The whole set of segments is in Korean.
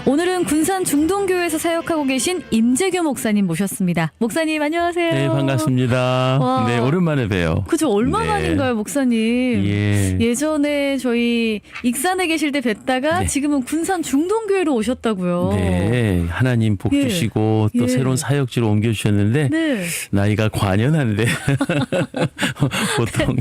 오늘은 군산 중동교회에서 사역하고 계신 임재규 목사님 모셨습니다. 목사님 안녕하세요. 네, 반갑습니다. 와. 네, 오랜만에 봬요. 그죠, 얼마 네. 만인가요, 목사님? 예전에 저희 익산에 계실 때 뵀다가 네. 지금은 군산 중동교회로 오셨다고요. 네, 하나님 복 예. 주시고 또 예. 새로운 사역지로 옮겨주셨는데 네. 나이가 관연한데 보통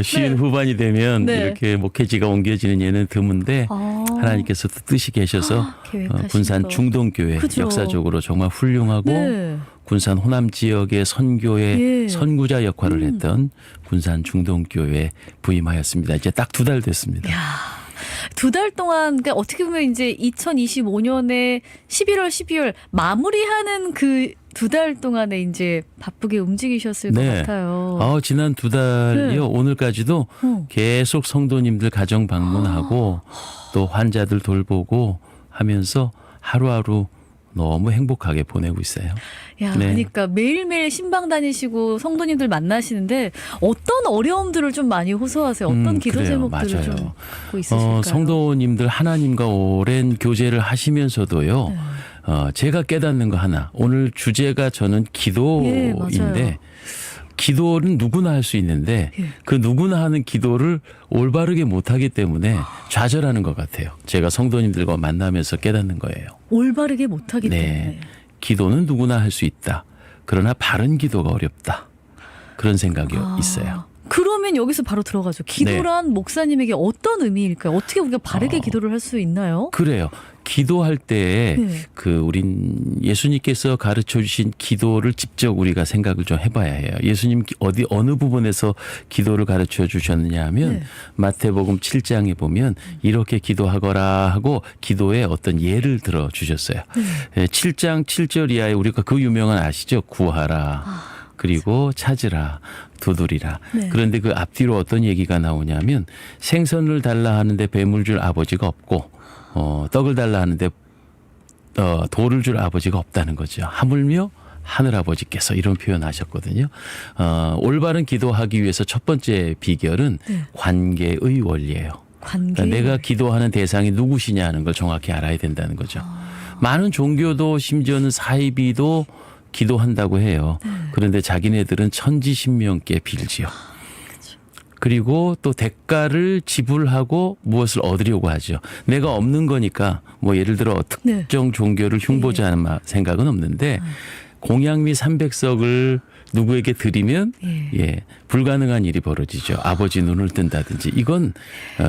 쉰 후반이 되면 네. 이렇게 목회지가 옮겨지는 예는 드문데 아. 하나님께서 또 뜻이 계셔서 계획하신 군산 거. 중동교회 그죠. 역사적으로 정말 훌륭하고 네. 군산 호남 지역의 선교의 예. 선구자 역할을 했던 군산 중동교회에 부임하였습니다. 이제 딱 2달 됐습니다. 야, 2달 동안, 그러니까 어떻게 보면 이제 2025년에 11월, 12월 마무리하는 그 2달 동안에 이제 바쁘게 움직이셨을 것 같아요. 지난 2달이요. 네. 오늘까지도 계속 성도님들 가정 방문하고 또 환자들 돌보고 하면서 하루하루 너무 행복하게 보내고 있어요. 야, 네. 그러니까 매일매일 신방 다니시고 성도님들 만나시는데 어떤 어려움들을 좀 많이 호소하세요? 어떤 기도 그래요. 제목들을 맞아요. 좀 갖고 있으실까요? 성도님들 하나님과 오랜 교제를 하시면서도요. 제가 깨닫는 거 하나. 오늘 주제가 저는 예, 맞아요. 기도인데 기도는 누구나 할 수 있는데 예. 그 누구나 하는 기도를 올바르게 못하기 때문에 좌절하는 것 같아요. 제가 성도님들과 만나면서 깨닫는 거예요. 올바르게 못하기 네. 때문에. 기도는 누구나 할 수 있다. 그러나 바른 기도가 어렵다. 그런 생각이 있어요. 그러면 여기서 바로 들어가죠. 기도란 목사님에게 어떤 의미일까요? 어떻게 우리가 바르게 기도를 할 수 있나요? 그래요. 기도할 때 네. 우린 예수님께서 가르쳐 주신 기도를 직접 우리가 생각을 좀 해봐야 해요. 예수님 어느 부분에서 기도를 가르쳐 주셨느냐 하면 네. 마태복음 7장에 보면 이렇게 기도하거라 하고 기도에 어떤 예를 들어 주셨어요. 7장 7절 이하에 우리가 그 유명한 아시죠? 구하라. 그리고 찾으라, 두드리라. 네. 그런데 그 앞뒤로 어떤 얘기가 나오냐면 생선을 달라 하는데 뱀을 줄 아버지가 없고 떡을 달라 하는데 돌을 줄 아버지가 없다는 거죠. 하물며 하늘아버지께서 이런 표현하셨거든요. 올바른 기도하기 위해서 첫 번째 비결은 네. 관계의 원리예요. 관계. 그러니까 내가 기도하는 대상이 누구시냐 하는 걸 정확히 알아야 된다는 거죠. 많은 종교도 심지어는 사이비도 기도한다고 해요. 그런데 자기네들은 천지신명께 빌지요. 그리고 또 대가를 지불하고 무엇을 얻으려고 하죠. 내가 없는 거니까 뭐 예를 들어 특정 종교를 흉보자는 생각은 없는데 공양미 300석을 누구에게 드리면 불가능한 일이 벌어지죠. 아버지 눈을 뜬다든지. 이건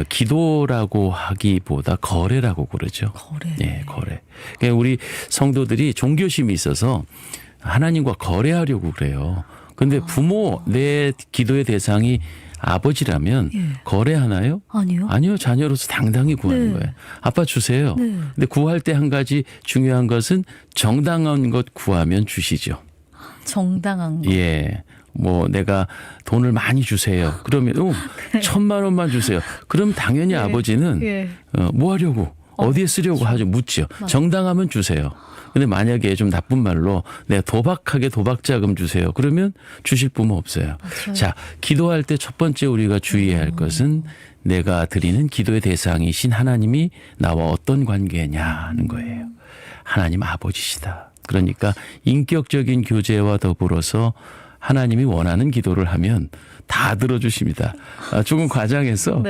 기도라고 하기보다 거래라고 그러죠. 거래. 예, 거래. 그러니까 우리 성도들이 종교심이 있어서 하나님과 거래하려고 그래요. 근데 부모, 내 기도의 대상이 아버지라면 거래하나요? 아니요. 아니요. 자녀로서 당당히 구하는 거예요. 아빠 주세요. 근데 구할 때 한 가지 중요한 것은 정당한 것 구하면 주시죠. 정당한 거. 예. 뭐 내가 돈을 많이 주세요. 그러면 1,000만 원만 주세요. 그럼 당연히 아버지는 뭐 하려고 어디에 쓰려고 하죠. 묻죠. 정당하면 주세요. 근데 만약에 좀 나쁜 말로 내가 도박하게 도박자금 주세요. 그러면 주실 부모 없어요. 맞아요. 자, 기도할 때 첫 번째 우리가 주의해야 할 것은 내가 드리는 기도의 대상이신 하나님이 나와 어떤 관계냐는 거예요. 하나님 아버지시다. 그러니까 인격적인 교제와 더불어서 하나님이 원하는 기도를 하면 다 들어주십니다. 조금 과장해서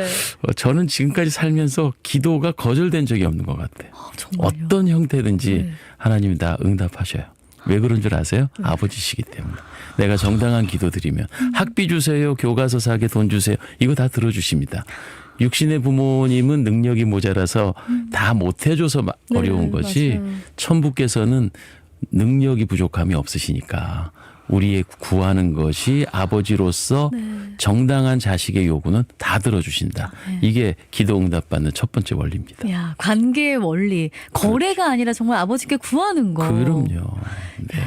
저는 지금까지 살면서 기도가 거절된 적이 없는 것 같아요. 정말요? 어떤 형태든지 하나님이 다 응답하셔요. 왜 그런 줄 아세요? 아버지시기 때문에. 내가 정당한 기도 드리면 학비 주세요. 교과서 사게 돈 주세요. 이거 다 들어주십니다. 육신의 부모님은 능력이 모자라서 다 못해줘서 어려운 거지. 맞아요. 천부께서는 능력이 부족함이 없으시니까 우리의 구하는 것이 아버지로서 정당한 자식의 요구는 다 들어주신다. 이게 기도 응답받는 첫 번째 원리입니다. 야, 관계의 원리. 거래가 아니라 정말 아버지께 구하는 거. 그럼요. 네.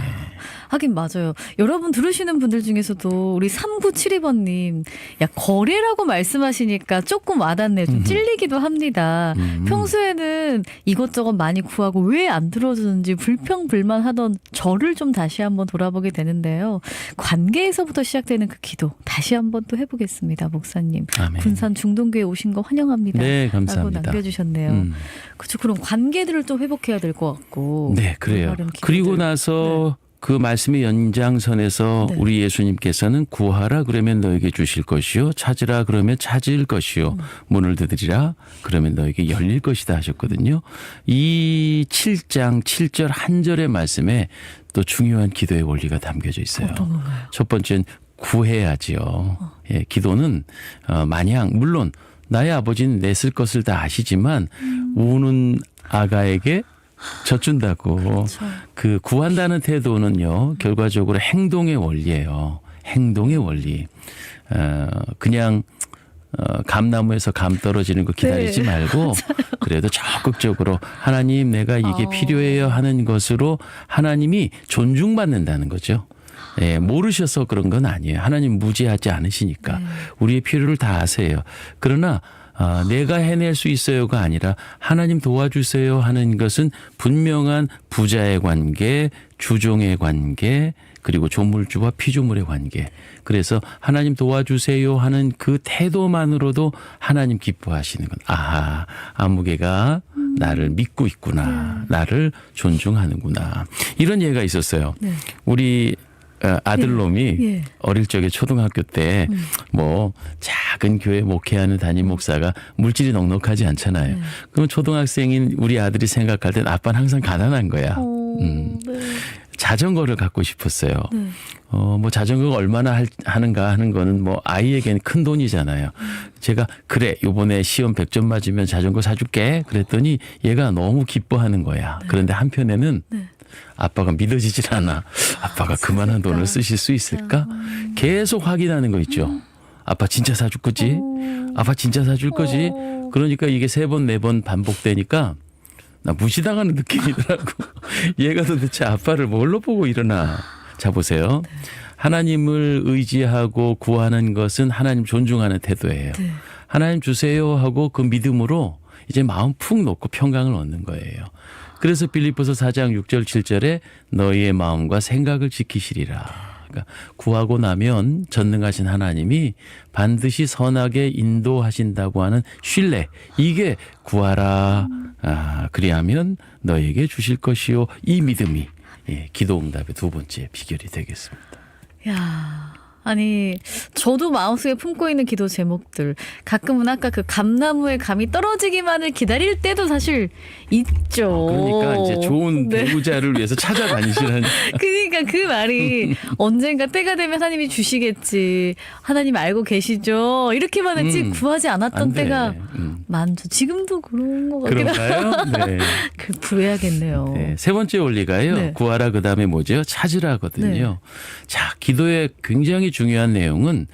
하긴 맞아요. 여러분 들으시는 분들 중에서도 우리 3972번님, 야, 거래라고 말씀하시니까 조금 와닿네요. 좀 찔리기도 합니다. 평소에는 이것저것 많이 구하고 왜 안 들어주는지 불평불만하던 저를 좀 다시 한번 돌아보게 되는데요. 관계에서부터 시작되는 그 기도 다시 한번 또 해보겠습니다. 목사님. 아멘. 군산 중동교회 오신 거 환영합니다. 네, 라고 감사합니다. 남겨주셨네요. 그렇죠. 그럼 관계들을 좀 회복해야 될 것 같고. 네, 그래요. 올바른 기도들. 그리고 나서 그 말씀의 연장선에서 네. 우리 예수님께서는 구하라 그러면 너에게 주실 것이요, 찾으라 그러면 찾을 것이요, 문을 두드리라 그러면 너에게 열릴 것이다 하셨거든요. 이 7장 7절 한 절의 말씀에 또 중요한 기도의 원리가 담겨져 있어요. 어떤 건가요? 첫 번째는 구해야지요. 예, 기도는 마냥 물론 나의 아버지는 내 쓸 것을 다 아시지만 우는 아가에게 젖준다고. 그렇죠. 그 구한다는 태도는요, 결과적으로 행동의 원리예요. 행동의 원리. 그냥 감나무에서 감 떨어지는 거 기다리지 네. 말고 그래도 적극적으로 하나님 내가 이게 필요해요 하는 것으로 하나님이 존중받는다는 거죠. 예, 모르셔서 그런 건 아니에요. 하나님 무지하지 않으시니까 우리의 필요를 다 아세요. 그러나 내가 해낼 수 있어요가 아니라 하나님 도와주세요 하는 것은 분명한 부자의 관계, 주종의 관계, 그리고 조물주와 피조물의 관계. 그래서 하나님 도와주세요 하는 그 태도만으로도 하나님 기뻐하시는 건, 아하, 아무개가 나를 믿고 있구나. 나를 존중하는구나. 이런 예가 있었어요. 네. 우리 아들놈이 예. 어릴 적에 초등학교 때 뭐 작은 교회 목회하는 담임 목사가 물질이 넉넉하지 않잖아요. 그럼 초등학생인 우리 아들이 생각할 땐 아빠는 항상 가난한 거야. 네. 자전거를 갖고 싶었어요. 네. 뭐 자전거가 얼마나 하는가 하는 거는 뭐 아이에게는 큰 돈이잖아요. 제가 그래 요번에 시험 100점 맞으면 자전거 사줄게 그랬더니 얘가 너무 기뻐하는 거야. 그런데 한편에는 아빠가 믿어지질 않아. 아빠가 그만한 돈을 쓰실 수 있을까? 계속 확인하는 거 있죠. 아빠 진짜 사줄 거지? 아빠 진짜 사줄 거지? 그러니까 이게 3번, 4번 반복되니까 나 무시당하는 느낌이더라고. 얘가 도대체 아빠를 뭘로 보고 일어나. 자, 보세요. 하나님을 의지하고 구하는 것은 하나님 존중하는 태도예요. 네. 하나님 주세요 하고 그 믿음으로 이제 마음 푹 놓고 평강을 얻는 거예요. 그래서 빌립보서 4장 6절 7절에 너희의 마음과 생각을 지키시리라. 그러니까 구하고 나면 전능하신 하나님이 반드시 선하게 인도하신다고 하는 신뢰. 이게 구하라. 그리하면 너에게 주실 것이요. 이 믿음이 기도 응답의 두 번째 비결이 되겠습니다. 야, 아니 저도 마음속에 품고 있는 기도 제목들 가끔은 아까 그 감나무에 감이 떨어지기만을 기다릴 때도 사실 있죠. 그러니까 이제 좋은 네. 배우자를 위해서 찾아다니시는. 그러니까 그 말이 언젠가 때가 되면 하나님이 주시겠지. 하나님 알고 계시죠. 이렇게만 했지 구하지 않았던 안 돼. 때가 많죠. 지금도 그런 것 같기도 하고. 그런가요? 네. 그 구해야겠네요. 네, 세 번째 원리가요. 네. 구하라 그다음에 뭐죠? 찾으라거든요. 자, 기도의 굉장히 중요한 내용은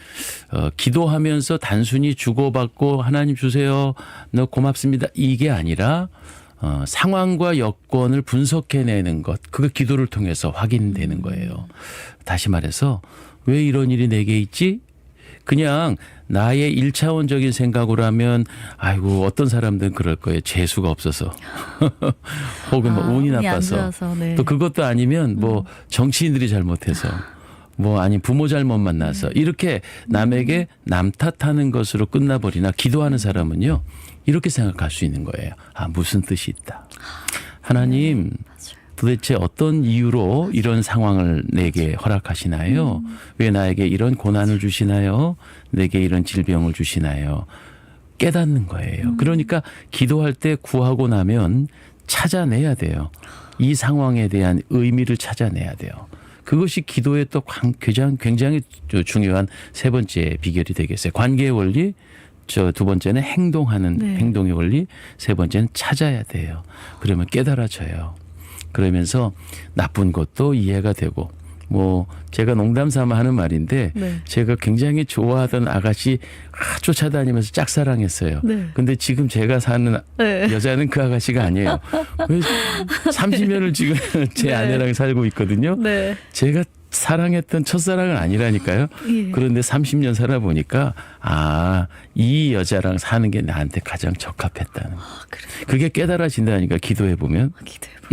기도하면서 단순히 주고받고 하나님 주세요. 너 고맙습니다. 이게 아니라 상황과 여건을 분석해내는 것. 그거 기도를 통해서 확인되는 거예요. 다시 말해서 왜 이런 일이 내게 있지? 그냥 나의 1차원적인 생각으로 하면 아이고 어떤 사람들은 그럴 거예요. 재수가 없어서 혹은 뭐 운이 안 나빠서 좋아서, 네. 또 그것도 아니면 뭐 정치인들이 잘못해서 뭐 아니 부모 잘못 만나서 이렇게 남에게 남 탓하는 것으로 끝나버리나 기도하는 사람은요 이렇게 생각할 수 있는 거예요. 아 무슨 뜻이 있다. 하나님 도대체 어떤 이유로 이런 상황을 내게 허락하시나요? 왜 나에게 이런 고난을 주시나요? 내게 이런 질병을 주시나요? 깨닫는 거예요. 그러니까 기도할 때 구하고 나면 찾아내야 돼요. 이 상황에 대한 의미를 찾아내야 돼요. 그것이 기도의 또 굉장히 중요한 세 번째 비결이 되겠어요. 관계의 원리, 두 번째는 행동하는 네. 행동의 원리, 세 번째는 찾아야 돼요. 그러면 깨달아져요. 그러면서 나쁜 것도 이해가 되고 뭐 제가 농담 삼아 하는 말인데 네. 제가 굉장히 좋아하던 아가씨 쫓아다니면서 짝사랑했어요. 네. 근데 지금 제가 사는 네. 여자는 그 아가씨가 아니에요. 30년을 지금 제 네. 아내랑 살고 있거든요. 네. 제가 사랑했던 첫사랑은 아니라니까요. 예. 그런데 30년 살아보니까 이 여자랑 사는 게 나한테 가장 적합했다는 거. 그게 깨달아진다니까 기도해보면. 기도해봐.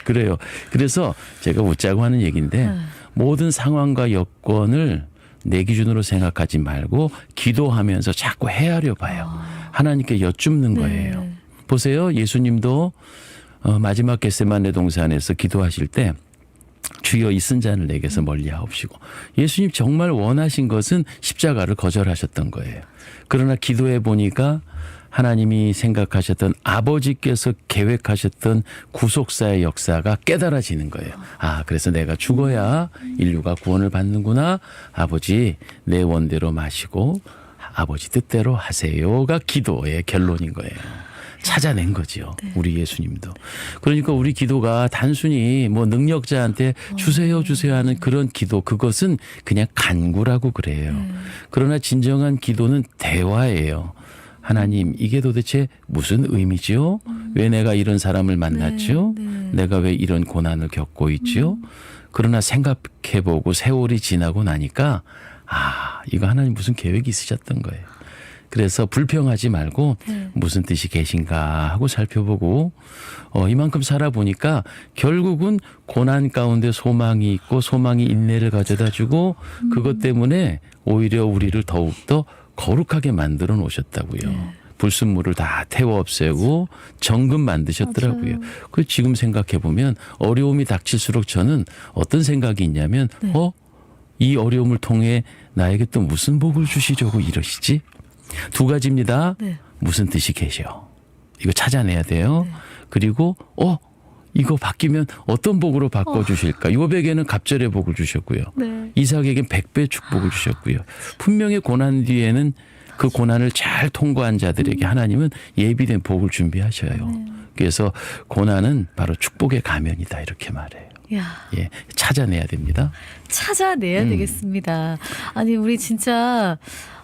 그래요. 그래서 제가 웃자고 하는 얘기인데 모든 상황과 여건을 내 기준으로 생각하지 말고 기도하면서 자꾸 헤아려 봐요. 하나님께 여쭙는 거예요. 네. 보세요. 예수님도 마지막 겟세마네 동산에서 기도하실 때 주여 이 쓴 잔을 내게서 멀리하옵시고 예수님 정말 원하신 것은 십자가를 거절하셨던 거예요. 그러나 기도해 보니까 하나님이 생각하셨던 아버지께서 계획하셨던 구속사의 역사가 깨달아지는 거예요. 그래서 내가 죽어야 인류가 구원을 받는구나. 아버지 내 원대로 마시고 아버지 뜻대로 하세요가 기도의 결론인 거예요. 찾아낸 거죠. 우리 예수님도. 그러니까 우리 기도가 단순히 뭐 능력자한테 주세요 하는 그런 기도, 그것은 그냥 간구라고 그래요. 그러나 진정한 기도는 대화예요. 하나님, 이게 도대체 무슨 의미지요? 왜 내가 이런 사람을 만났죠? 내가 왜 이런 고난을 겪고 있지요? 그러나 생각해보고 세월이 지나고 나니까 이거 하나님 무슨 계획이 있으셨던 거예요. 그래서 불평하지 말고 무슨 뜻이 계신가 하고 살펴보고 이만큼 살아보니까 결국은 고난 가운데 소망이 있고 소망이 인내를 가져다 주고 그것 때문에 오히려 우리를 더욱더 거룩하게 만들어 놓으셨다고요. 불순물을 다 태워 없애고 정금 만드셨더라고요. 그 지금 생각해 보면 어려움이 닥칠수록 저는 어떤 생각이 있냐면 이 어려움을 통해 나에게 또 무슨 복을 주시려고 이러시지? 두 가지입니다. 무슨 뜻이 계셔? 이거 찾아내야 돼요. 그리고 이거 바뀌면 어떤 복으로 바꿔주실까? 요백에는 갑절의 복을 주셨고요. 이삭에겐 100배 축복을 주셨고요. 분명히 고난 뒤에는 그 고난을 잘 통과한 자들에게 하나님은 예비된 복을 준비하셔요. 그래서 고난은 바로 축복의 가면이다 이렇게 말해요. 예, 찾아내야 됩니다. 찾아내야 되겠습니다. 아니 우리 진짜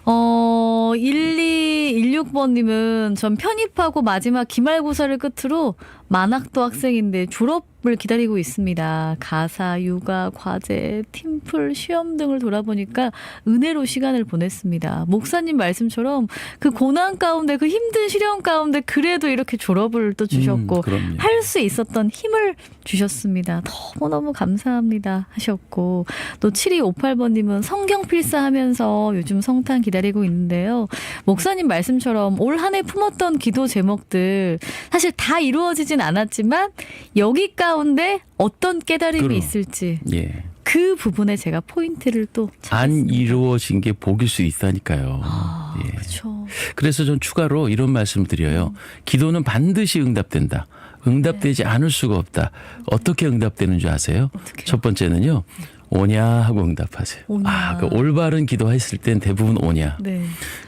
1216번님은 전 편입하고 마지막 기말고사를 끝으로 만학도 학생인데 졸업을 기다리고 있습니다. 가사, 육아, 과제, 팀플, 시험 등을 돌아보니까 은혜로 시간을 보냈습니다. 목사님 말씀처럼 그 고난 가운데 그 힘든 시련 가운데 그래도 이렇게 졸업을 또 주셨고 할 수 있었던 힘을 주셨습니다. 너무너무 감사합니다 하셨고 또 7258번님은 성경 필사하면서 요즘 성탄 기다리고 있는데요. 목사님 말씀처럼 올 한 해 품었던 기도 제목들 사실 다 이루어지진 않았지만 여기 가운데 어떤 깨달음이 있을지 그 부분에 제가 포인트를 또 안 이루어진 게 복일 수 있다니까요. 그렇죠. 그래서 전 추가로 이런 말씀 드려요. 기도는 반드시 응답된다. 응답되지 않을 수가 없다. 어떻게 응답되는 줄 아세요? 어떻게요? 첫 번째는요. 오냐 하고 응답하세요. 그 올바른 기도했을 땐 대부분 오냐.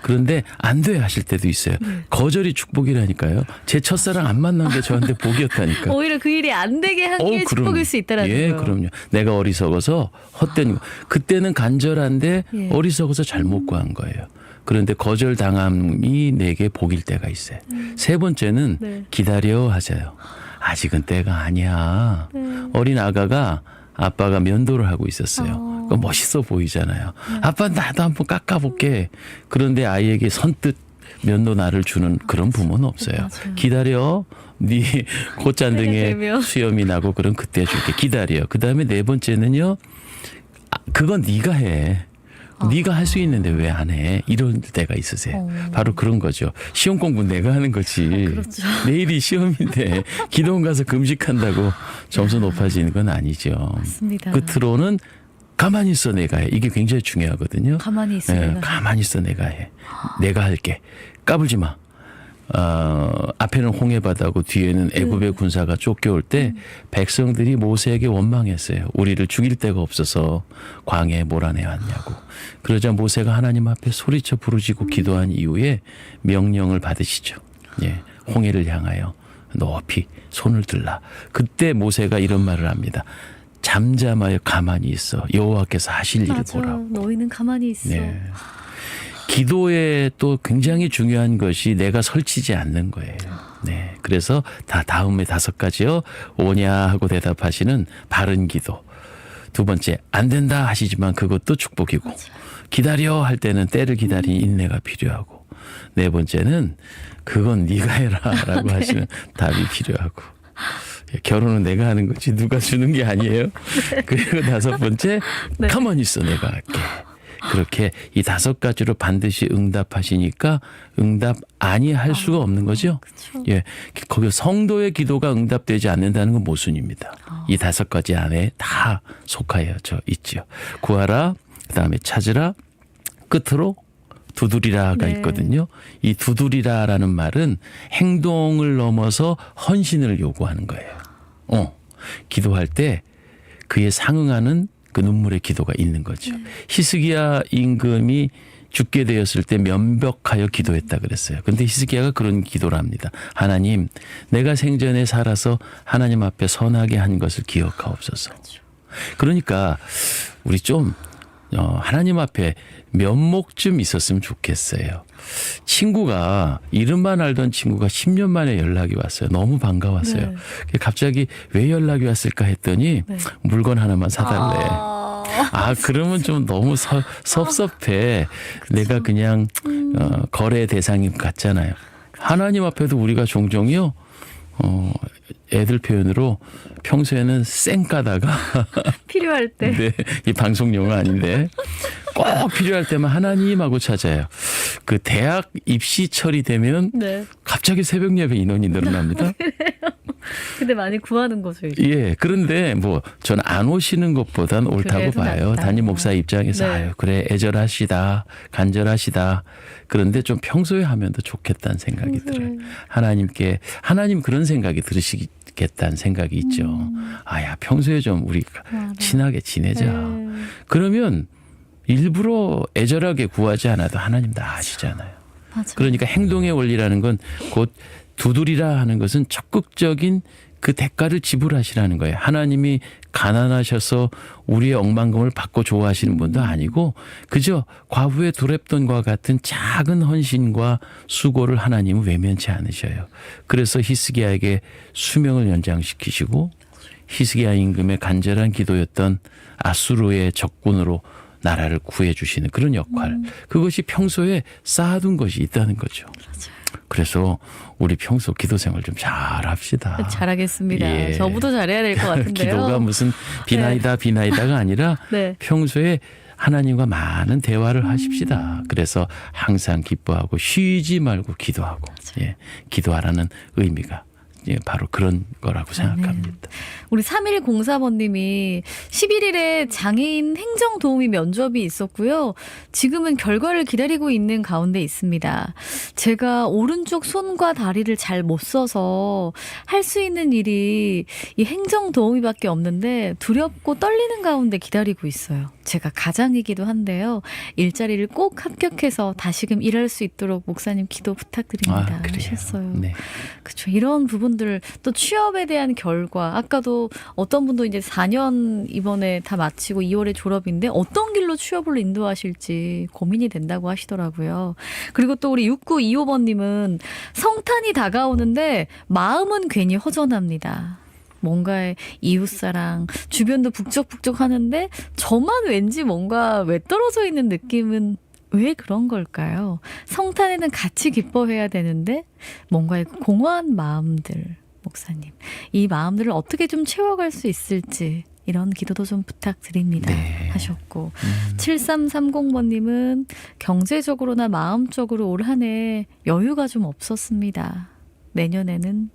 그런데 안 돼 하실 때도 있어요. 거절이 축복이라니까요. 제 첫사랑 안 만난 게 저한테 복이었다니까. 오히려 그 일이 안 되게 한 게 축복일 수 있다라는 거예요. 예, 그럼요. 내가 어리석어서 헛된 거. 그때는 간절한데 어리석어서 잘못 구한 거예요. 그런데 거절당함이 내게 복일 때가 있어요. 세 번째는 기다려 하세요. 아직은 때가 아니야. 어린 아가가 아빠가 면도를 하고 있었어요. 멋있어 보이잖아요. 아빠 나도 한번 깎아볼게. 그런데 아이에게 선뜻 면도 날을 주는 그런 부모는 없어요. 기다려. 네 콧잔등에 수염이 나고 그럼 그때 줄게. 기다려. 그다음에 네 번째는요. 그건 네가 해. 네가 할 수 있는데 왜 안 해? 이런 때가 있으세요. 바로 그런 거죠. 시험 공부 내가 하는 거지. 그렇죠. 내일이 시험인데 기도원 가서 금식한다고 점수 높아지는 건 아니죠. 맞습니다. 끝으로는 가만히 있어 내가 해. 이게 굉장히 중요하거든요. 가만히 있어 내가 해. 가만히 있어 내가 해. 내가 할게. 까불지 마. 앞에는 홍해바다고 뒤에는 애굽의 군사가 쫓겨올 때 백성들이 모세에게 원망했어요. 우리를 죽일 데가 없어서 광야에 몰아내 왔냐고. 그러자 모세가 하나님 앞에 소리쳐 부르짖고 기도한 이후에 명령을 받으시죠. 홍해를 향하여 높이 손을 들라. 그때 모세가 이런 말을 합니다. 잠잠하여 가만히 있어. 여호와께서 하실 일을 맞아. 보라. 너희는 가만히 있어. 네. 기도에 또 굉장히 중요한 것이 내가 설치지 않는 거예요. 네. 그래서 다음에 5가지요. 오냐 하고 대답하시는 바른 기도. 2번째, 안 된다 하시지만 그것도 축복이고. 기다려 할 때는 때를 기다리는 인내가 필요하고. 4번째는 그건 네가 해라라고 하시면 답이 필요하고. 결혼은 내가 하는 거지 누가 주는 게 아니에요. 그리고 5번째, 네. 가만히 있어 내가 할게. 그렇게 이 5가지로 반드시 응답하시니까 응답 아니할 수가 없는 거죠. 그쵸. 예, 거기 성도의 기도가 응답되지 않는다는 건 모순입니다. 이 5가지 안에 다 속하여져 있죠. 구하라, 그다음에 찾으라, 끝으로 두드리라가 네. 있거든요. 이 두드리라라는 말은 행동을 넘어서 헌신을 요구하는 거예요. 기도할 때 그에 상응하는 그 눈물의 기도가 있는 거죠. 히스기야 임금이 죽게 되었을 때 면벽하여 기도했다 그랬어요. 그런데 히스기야가 그런 기도를 합니다. 하나님, 내가 생전에 살아서 하나님 앞에 선하게 한 것을 기억하옵소서. 그러니까 우리 좀 하나님 앞에 면목 좀 있었으면 좋겠어요. 친구가 이름만 알던 친구가 10년 만에 연락이 왔어요. 너무 반가웠어요. 네. 갑자기 왜 연락이 왔을까 했더니 네. 물건 하나만 사달래. 그러면 좀 너무 섭섭해. 내가 그냥 거래 대상인 것 같잖아요. 하나님 앞에도 우리가 종종요. 애들 표현으로 평소에는 쌩까다가 필요할 때. 네, 이 방송 용어 아닌데 꼭 필요할 때만 하나님하고 찾아요. 그 대학 입시철이 되면 네. 갑자기 새벽 예배 인원이 늘어납니다. 근데 많이 구하는 거죠. 이제. 예, 그런데 뭐 저는 안 오시는 것보단 옳다고 그래도 봐요. 낫다. 담임 목사 입장에서 네. 아유, 그래 애절하시다, 간절하시다. 그런데 좀 평소에 하면 더 좋겠다는 생각이 들어요. 하나님 그런 생각이 들으시겠다는 생각이 있죠. 아야 평소에 좀 우리가 친하게 지내자. 네. 그러면 일부러 애절하게 구하지 않아도 하나님 다 아시잖아요. 맞아. 그러니까 행동의 원리라는 건 곧 두드리라 하는 것은 적극적인 그 대가를 지불하시라는 거예요. 하나님이 가난하셔서 우리의 억만금을 받고 좋아하시는 분도 아니고 그저 과부의 두렙돈과 같은 작은 헌신과 수고를 하나님은 외면치 않으셔요. 그래서 히스기야에게 수명을 연장시키시고 히스기야 임금의 간절한 기도였던 아수르의 적군으로 나라를 구해주시는 그런 역할. 그것이 평소에 쌓아둔 것이 있다는 거죠. 그래서 우리 평소 기도 생활 좀 잘합시다. 잘하겠습니다. 예. 저보다 잘해야 될 것 같은데요. 기도가 무슨 비나이다가 아니라 네. 평소에 하나님과 많은 대화를 하십시다. 그래서 항상 기뻐하고 쉬지 말고 기도하고 기도하라는 의미가 바로 그런 거라고 생각합니다. 우리 3104번님이 11일에 장애인 행정도우미 면접이 있었고요. 지금은 결과를 기다리고 있는 가운데 있습니다. 제가 오른쪽 손과 다리를 잘 못 써서 할 수 있는 일이 이 행정도우미밖에 없는데 두렵고 떨리는 가운데 기다리고 있어요. 제가 가장이기도 한데요. 일자리를 꼭 합격해서 다시금 일할 수 있도록 목사님 기도 부탁드립니다. 하셨어요. 네. 그렇죠. 이런 부분들 또 취업에 대한 결과 아까도 어떤 분도 이제 4년 이번에 다 마치고 2월에 졸업인데 어떤 길로 취업을 인도하실지 고민이 된다고 하시더라고요. 그리고 또 우리 6925번님은 성탄이 다가오는데 마음은 괜히 허전합니다. 뭔가의 이웃사랑, 주변도 북적북적 하는데 저만 왠지 뭔가 왜 떨어져 있는 느낌은 왜 그런 걸까요? 성탄에는 같이 기뻐해야 되는데 뭔가의 공허한 마음들, 목사님. 이 마음들을 어떻게 좀 채워갈 수 있을지 이런 기도도 좀 부탁드립니다. 네. 하셨고 7330번님은 경제적으로나 마음적으로 올 한 해 여유가 좀 없었습니다. 내년에는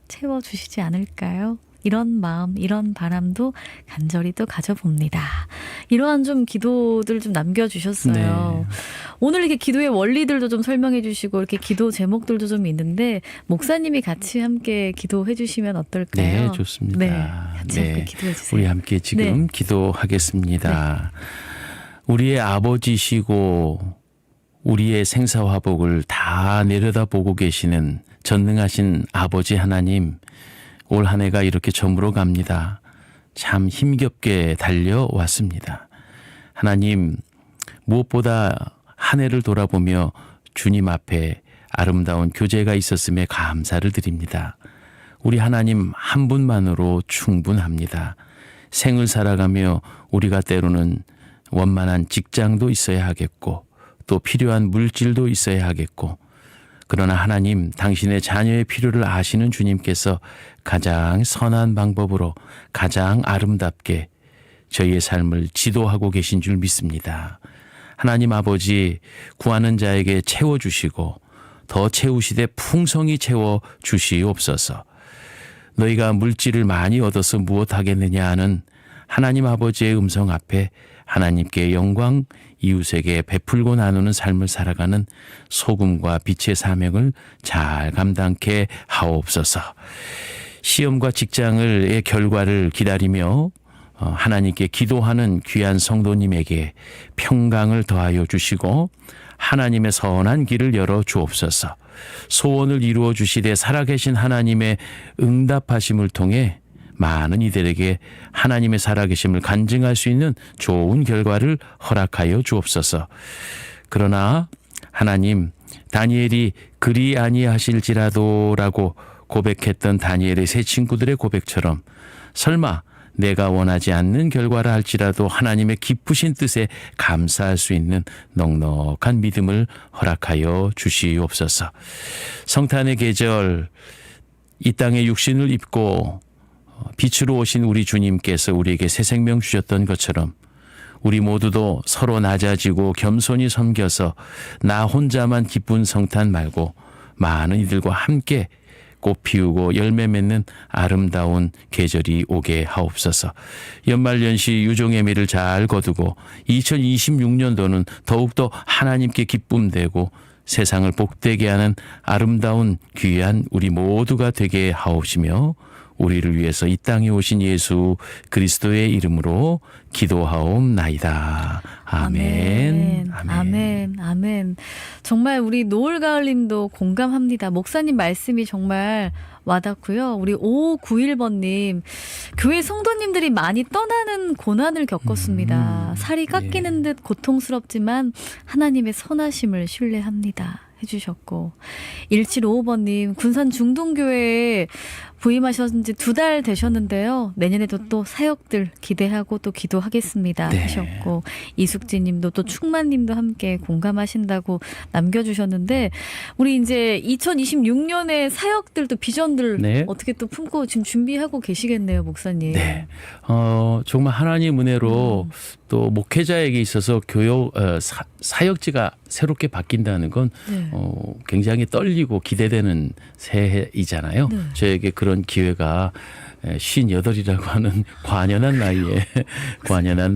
채워주시지 않을까요? 이런 마음, 이런 바람도 간절히 또 가져봅니다. 이러한 좀 기도들 좀 남겨주셨어요. 네. 오늘 이렇게 기도의 원리들도 좀 설명해 주시고 이렇게 기도 제목들도 좀 있는데 목사님이 같이 함께 기도해 주시면 어떨까요? 네, 좋습니다. 네, 같이 함께 기도해 주세요. 우리 함께 지금 기도하겠습니다. 우리의 아버지시고 우리의 생사화복을 다 내려다보고 계시는 전능하신 아버지 하나님, 올 한 해가 이렇게 저물어 갑니다. 참 힘겹게 달려왔습니다. 하나님, 무엇보다 한 해를 돌아보며 주님 앞에 아름다운 교제가 있었음에 감사를 드립니다. 우리 하나님 한 분만으로 충분합니다. 생을 살아가며 우리가 때로는 원만한 직장도 있어야 하겠고 또 필요한 물질도 있어야 하겠고, 그러나 하나님, 당신의 자녀의 필요를 아시는 주님께서 가장 선한 방법으로 가장 아름답게 저희의 삶을 지도하고 계신 줄 믿습니다. 하나님 아버지, 구하는 자에게 채워주시고 더 채우시되 풍성히 채워주시옵소서. 너희가 물질을 많이 얻어서 무엇하겠느냐 하는 하나님 아버지의 음성 앞에 하나님께 영광, 이웃에게 베풀고 나누는 삶을 살아가는 소금과 빛의 사명을 잘 감당케 하옵소서. 시험과 직장의 결과를 기다리며 하나님께 기도하는 귀한 성도님에게 평강을 더하여 주시고 하나님의 선한 길을 열어 주옵소서. 소원을 이루어 주시되 살아계신 하나님의 응답하심을 통해 많은 이들에게 하나님의 살아계심을 간증할 수 있는 좋은 결과를 허락하여 주옵소서. 그러나 하나님, 다니엘이 그리 아니하실지라도라고 고백했던 다니엘의 세 친구들의 고백처럼 설마 내가 원하지 않는 결과라 할지라도 하나님의 기쁘신 뜻에 감사할 수 있는 넉넉한 믿음을 허락하여 주시옵소서. 성탄의 계절, 이 땅에 육신을 입고 빛으로 오신 우리 주님께서 우리에게 새 생명 주셨던 것처럼 우리 모두도 서로 낮아지고 겸손히 섬겨서 나 혼자만 기쁜 성탄 말고 많은 이들과 함께 꽃 피우고 열매 맺는 아름다운 계절이 오게 하옵소서. 연말연시 유종의 미를 잘 거두고 2026년도는 더욱더 하나님께 기쁨되고 세상을 복되게 하는 아름다운 귀한 우리 모두가 되게 하옵시며 우리를 위해서 이 땅에 오신 예수 그리스도의 이름으로 기도하옵나이다. 아멘. 아멘. 아멘. 정말 우리 노을가을님도 공감합니다. 목사님 말씀이 정말 와닿고요. 우리 5591번님, 교회 성도님들이 많이 떠나는 고난을 겪었습니다. 살이 깎이는 듯 고통스럽지만 하나님의 선하심을 신뢰합니다 해주셨고, 1755번님, 군산 중동교회에 부임하신 지 2달 되셨는데요. 내년에도 또 사역들 기대하고 또 기도하겠습니다 하셨고, 이숙진 님도 또 충만 님도 함께 공감하신다고 남겨주셨는데, 우리 이제 2026년에 사역들도 비전들 어떻게 또 품고 지금 준비하고 계시겠네요, 목사님. 네. 정말 하나님 은혜로 또 목회자에게 있어서 사역지가 새롭게 바뀐다는 건 굉장히 떨리고 기대되는 새해이잖아요. 저에게 그런 기회가 58이라고 하는 관연한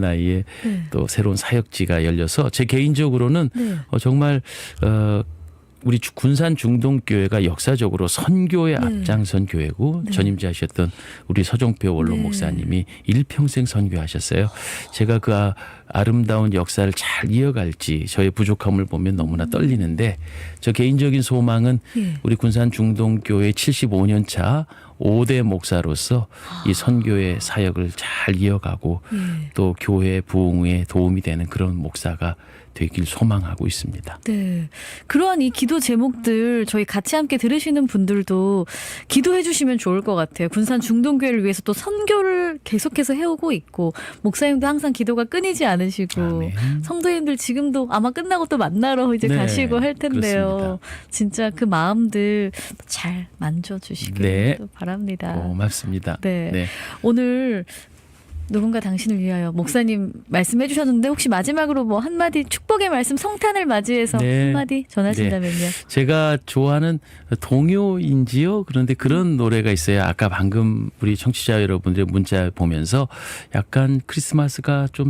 나이에 또 새로운 사역지가 열려서 제 개인적으로는 정말 우리 군산 중동교회가 역사적으로 선교에 앞장선 교회고 전임자하셨던 우리 서종표 원로 목사님이 일평생 선교하셨어요. 제가 그 아름다운 역사를 잘 이어갈지 저의 부족함을 보면 너무나 떨리는데, 저 개인적인 소망은 우리 군산 중동교회 75년 차 5대 목사로서 이 선교의 사역을 잘 이어가고 또 교회 부흥에 도움이 되는 그런 목사가 되길 소망하고 있습니다. 네. 그러한 이 기도 제목들 저희 같이 함께 들으시는 분들도 기도해 주시면 좋을 것 같아요. 군산 중동교회를 위해서 또 선교를 계속해서 해오고 있고, 목사님도 항상 기도가 끊이지 않으시고, 아멘. 성도님들 지금도 아마 끝나고 또 만나러 이제 가시고 할 텐데요. 그렇습니다. 진짜 그 마음들 잘 만져주시길 바랍니다. 고맙습니다. 네. 오늘 누군가 당신을 위하여 목사님 말씀해 주셨는데, 혹시 마지막으로 뭐 한마디 축복의 말씀, 성탄을 맞이해서 한마디 전하신다면요. 제가 좋아하는 동요인지요? 그런데 그런 노래가 있어요. 아까 방금 우리 청취자 여러분들의 문자 보면서 약간 크리스마스가 좀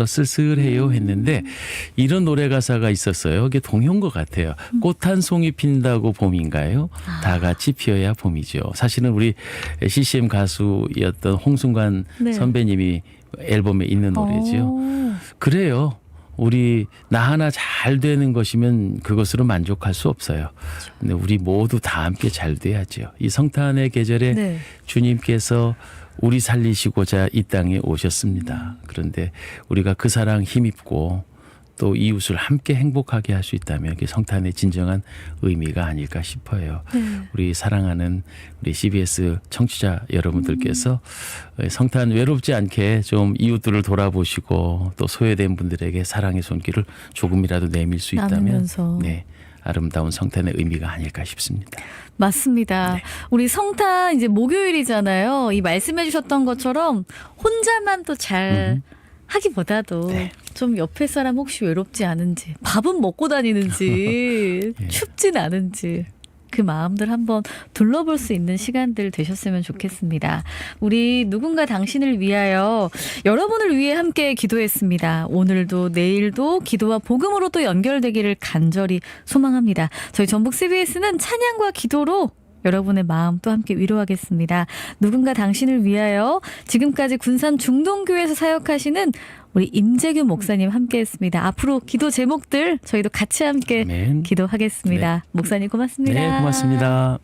쓸쓸해요 했는데, 이런 노래 가사가 있었어요. 이게 동요인 것 같아요. 꽃 한 송이 핀다고 봄인가요? 다 같이 피어야 봄이죠. 사실은 우리 CCM 가수였던 홍순관 선배님이 앨범에 있는 노래죠. 그래요. 우리 나 하나 잘 되는 것이면 그것으로 만족할 수 없어요. 근데 우리 모두 다 함께 잘 돼야죠. 이 성탄의 계절에 네. 주님께서 우리 살리시고자 이 땅에 오셨습니다. 그런데 우리가 그 사랑 힘입고 또 이웃을 함께 행복하게 할 수 있다면 그게 성탄의 진정한 의미가 아닐까 싶어요. 네. 우리 사랑하는 우리 CBS 청취자 여러분들께서 성탄 외롭지 않게 좀 이웃들을 돌아보시고 또 소외된 분들에게 사랑의 손길을 조금이라도 내밀 수 있다면 나누면서. 네, 아름다운 성탄의 의미가 아닐까 싶습니다. 맞습니다. 네. 우리 성탄 이제 목요일이잖아요. 이 말씀해 주셨던 것처럼 혼자만 또 잘 하기보다도 네. 좀 옆에 사람 혹시 외롭지 않은지, 밥은 먹고 다니는지, 예. 춥진 않은지 그 마음들 한번 둘러볼 수 있는 시간들 되셨으면 좋겠습니다. 우리 누군가 당신을 위하여 여러분을 위해 함께 기도했습니다. 오늘도 내일도 기도와 복음으로 또 연결되기를 간절히 소망합니다. 저희 전북 CBS는 찬양과 기도로 여러분의 마음 또 함께 위로하겠습니다. 누군가 당신을 위하여 지금까지 군산 중동교회에서 사역하시는 우리 임재규 목사님 함께했습니다. 앞으로 기도 제목들 저희도 같이 함께 아멘. 기도하겠습니다. 목사님 고맙습니다. 네, 고맙습니다.